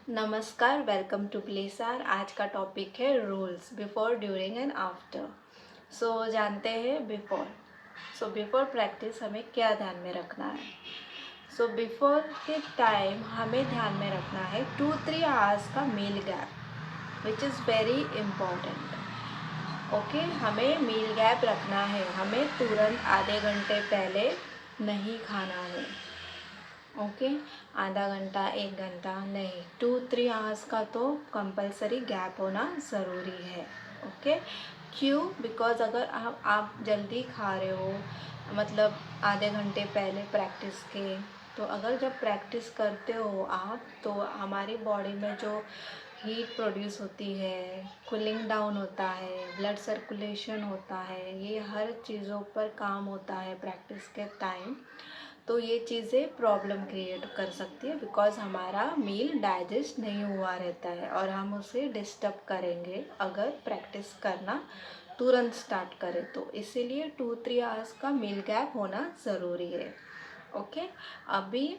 नमस्कार, welcome to प्लेसार। आज का टॉपिक है rules before, during and after. जानते हैं बिफोर प्रैक्टिस हमें क्या ध्यान में रखना है। बिफोर के टाइम हमें ध्यान में रखना है 2-3 आवर्स का meal gap, which is very important. Okay, हमें मील गैप रखना है। हमें तुरंत आधे घंटे पहले नहीं खाना है। ओके, आधा घंटा 1 घंटा नहीं, 2-3 आवर्स का तो कंपलसरी गैप होना ज़रूरी है। ओके, क्यों? बिकॉज अगर आप जल्दी खा रहे हो, मतलब आधे घंटे पहले प्रैक्टिस के, तो अगर जब प्रैक्टिस करते हो आप, तो हमारी बॉडी में जो हीट प्रोड्यूस होती है, कूलिंग डाउन होता है, ब्लड सर्कुलेशन होता है, ये हर चीज़ों पर काम होता है प्रैक्टिस के टाइम। तो ये चीज़ें प्रॉब्लम क्रिएट कर सकती है, बिकॉज हमारा मील डाइजेस्ट नहीं हुआ रहता है और हम उसे डिस्टर्ब करेंगे अगर प्रैक्टिस करना तुरंत स्टार्ट करें। तो इसीलिए 2-3 आवर्स का मील गैप होना ज़रूरी है। ओके, अभी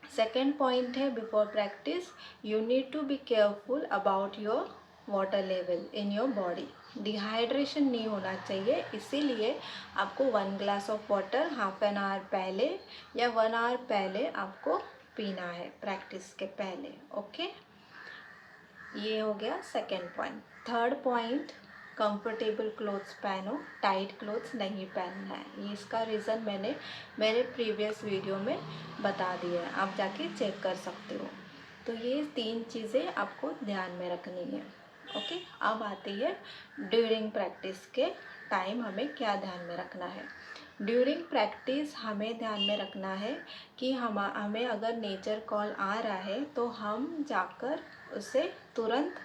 सेकेंड पॉइंट है, before practice you need to be careful about your water level in your body. Dehydration नहीं होना चाहिए, इसीलिए आपको 1 glass of water half an hour पहले या 1 आवर पहले आपको पीना है, प्रैक्टिस के पहले। ओके, ये हो गया second point. Third point, comfortable clothes पहनो, टाइट क्लोथ्स नहीं पहनना है। ये इसका रीज़न मैंने मेरे प्रीवियस वीडियो में बता दिया है, आप जाके चेक कर सकते हो। तो ये 3 चीज़ें आपको ध्यान में रखनी है। ओके, अब आती है ड्यूरिंग प्रैक्टिस के टाइम हमें क्या ध्यान में रखना है। ड्यूरिंग प्रैक्टिस हमें ध्यान में रखना है कि हमें अगर नेचर कॉल आ रहा है तो हम जाकर उसे तुरंत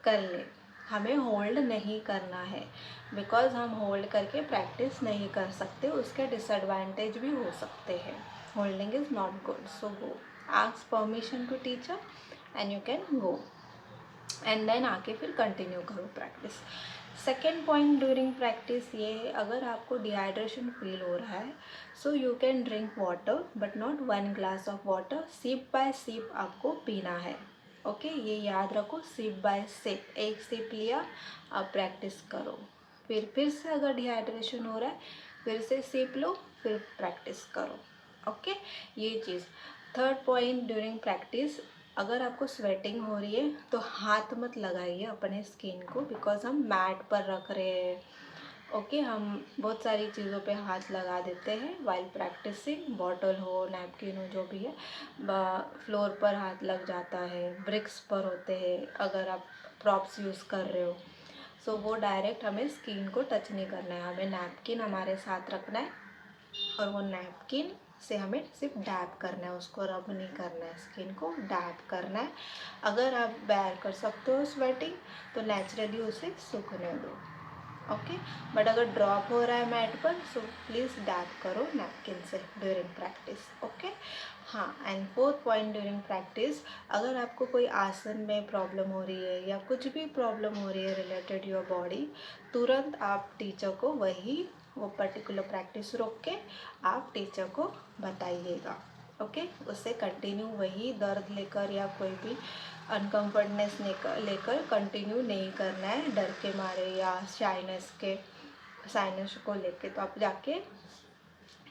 कर लें। हमें होल्ड नहीं करना है, बिकॉज हम होल्ड करके प्रैक्टिस नहीं कर सकते, उसके डिसएडवांटेज भी हो सकते हैं। Holding is not good, so go ask permission to teacher and you can go, and then आके फिर कंटिन्यू करो practice. Second point during practice ये है, अगर आपको डिहाइड्रेशन फील हो रहा है, so you can drink water, but not 1 glass of water, sip by sip आपको पीना है। ओके, ये याद रखो, सिप बाय सिप, एक सिप लिया, अब प्रैक्टिस करो। फिर से अगर डिहाइड्रेशन हो रहा है, फिर से सिप लो, फिर प्रैक्टिस करो। ओके, ये चीज़। थर्ड पॉइंट ड्यूरिंग प्रैक्टिस, अगर आपको स्वेटिंग हो रही है तो हाथ मत लगाइए अपने स्किन को, बिकॉज हम मैट पर रख रहे हैं। ओके, हम बहुत सारी चीज़ों पे हाथ लगा देते हैं वाइल प्रैक्टिसिंग, बॉटल हो, नैपकिन हो, जो भी है, फ्लोर पर हाथ लग जाता है, ब्रिक्स पर होते हैं अगर आप प्रॉप्स यूज़ कर रहे हो। सो वो डायरेक्ट हमें स्किन को टच नहीं करना है, हमें नैपकिन हमारे साथ रखना है और वो नैपकिन से हमें सिर्फ डैब करना है, उसको रब नहीं करना है, स्किन को डैब करना है। अगर आप बैर कर सकते हो स्वेटिंग तो नेचुरली उसे सूखने दो। ओके, बट अगर ड्रॉप हो रहा है मैट पर, सो प्लीज़ डैब करो नैपकिन से ड्यूरिंग प्रैक्टिस। ओके, हाँ, and fourth point during practice, अगर आपको कोई आसन में प्रॉब्लम हो रही है या कुछ भी प्रॉब्लम हो रही है रिलेटेड योर बॉडी, तुरंत आप टीचर को वो पर्टिकुलर प्रैक्टिस रोक के आप टीचर को बताइएगा। ओके, उससे कंटिन्यू वही दर्द लेकर या कोई भी अनकम्फर्टनेस लेकर कंटिन्यू नहीं करना है, डर के मारे या साइनस को लेके। तो आप जाके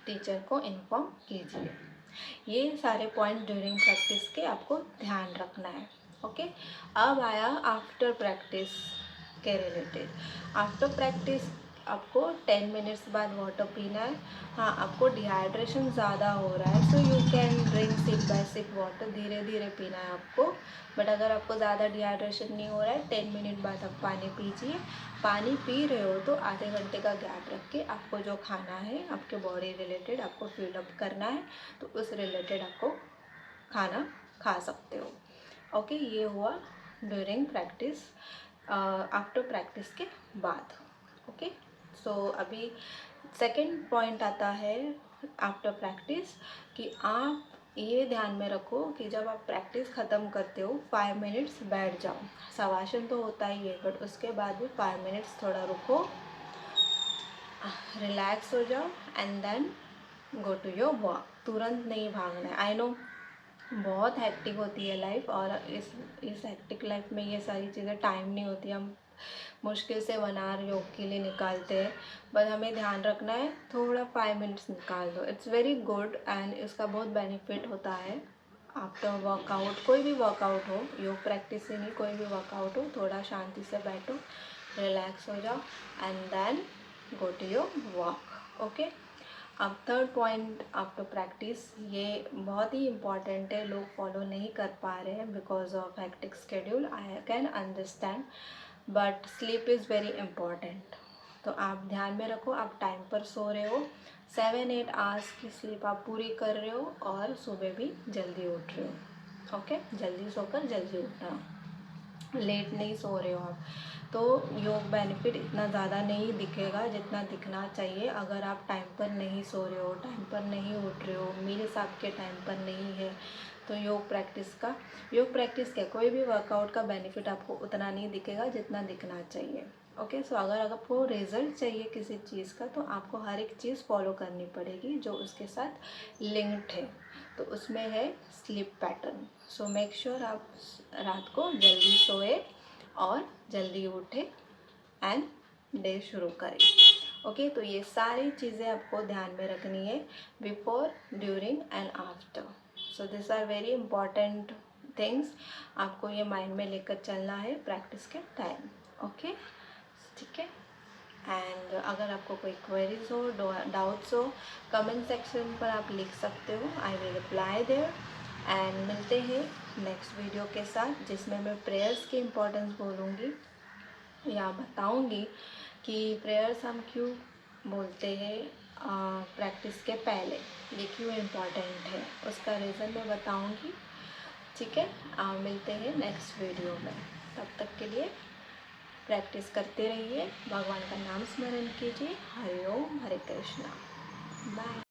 टीचर को इन्फॉर्म कीजिए। ये सारे पॉइंट ड्यूरिंग प्रैक्टिस के आपको ध्यान रखना है। ओके, अब आया आफ्टर प्रैक्टिस के रिलेटेड। आफ्टर प्रैक्टिस आपको 10 मिनट्स बाद वाटर पीना है। हाँ, आपको डिहाइड्रेशन ज़्यादा हो रहा है, so you can drink sip by sip water, धीरे धीरे पीना है आपको। बट अगर आपको ज़्यादा डिहाइड्रेशन नहीं हो रहा है, 10 मिनट बाद आप पानी पीजिए। पानी पी रहे हो तो आधे घंटे का गैप रख के आपको जो खाना है आपके बॉडी रिलेटेड आपको फिल अप करना है, तो उस रिलेटेड आपको खाना खा सकते हो। ओके, ये हुआ ड्यूरिंग प्रैक्टिस, आफ्टर प्रैक्टिस के बाद। ओके, सो अभी सेकंड पॉइंट आता है आफ्टर प्रैक्टिस, कि आप ये ध्यान में रखो कि जब आप प्रैक्टिस ख़त्म करते हो 5 मिनट्स बैठ जाओ। शवासन तो होता ही है, बट उसके बाद भी 5 मिनट्स थोड़ा रुको, रिलैक्स हो जाओ, and then go to your walk. तुरंत नहीं भागना है। आई नो बहुत हेक्टिक होती है लाइफ, और इस हेक्टिक लाइफ में ये सारी चीज़ें टाइम नहीं होती। हम मुश्किल से 1 आवर योग के लिए निकालते हैं, बट हमें ध्यान रखना है थोड़ा 5 मिनट्स निकाल दो। इट्स वेरी गुड एंड इसका बहुत बेनिफिट होता है आफ्टर वर्कआउट। कोई भी वर्कआउट हो, योग प्रैक्टिस से नहीं, कोई भी वर्कआउट हो, थोड़ा शांति से बैठो, रिलैक्स हो जाओ and then go to your walk. Okay, अब थर्ड पॉइंट आफ्टर प्रैक्टिस, ये बहुत ही इम्पॉर्टेंट है, लोग फॉलो नहीं कर पा रहे हैं because of hectic schedule. I can understand, but sleep is very important. तो आप ध्यान में रखो, आप टाइम पर सो रहे हो, 7-8 आवर्स की स्लीप आप पूरी कर रहे हो, और सुबह भी जल्दी उठ रहे हो। ओके, जल्दी सोकर जल्दी उठना, लेट नहीं सो रहे हो आप। तो योग बेनिफिट इतना ज़्यादा नहीं दिखेगा जितना दिखना चाहिए। अगर आप टाइम पर नहीं सो रहे हो, टाइम पर नहीं उठ रहे हो, मील्स आपके टाइम पर नहीं है, तो योग प्रैक्टिस क्या, कोई भी वर्कआउट का बेनिफिट आपको उतना नहीं दिखेगा जितना दिखना चाहिए। ओके, सो अगर आपको रिजल्ट चाहिए किसी चीज़ का, तो आपको हर एक चीज़ फॉलो करनी पड़ेगी जो उसके साथ लिंक्ड है। तो उसमें है sleep pattern. So make sure आप रात को जल्दी सोए और जल्दी उठे एंड डे शुरू करें। ओके, तो ये सारी चीज़ें आपको ध्यान में रखनी है before, during and after. So this are very important things, आपको ये माइंड में लेकर चलना है प्रैक्टिस के टाइम। ओके, ठीक है। एंड अगर आपको कोई क्वेरीज हो, डाउट्स हो, कमेंट सेक्शन पर आप लिख सकते हो, I will reply there. And मिलते हैं नेक्स्ट वीडियो के साथ, जिसमें मैं प्रेयर्स की इम्पोर्टेंस बोलूँगी या बताऊँगी कि प्रेयर्स हम क्यों बोलते हैं प्रैक्टिस के पहले, ये क्यों इम्पॉर्टेंट है, उसका रीज़न मैं बताऊँगी। ठीक है, मिलते हैं नेक्स्ट वीडियो में। तब तक के लिए प्रैक्टिस करते रहिए, भगवान का नाम स्मरण कीजिए। हरि ओम, हरे कृष्णा, बाय।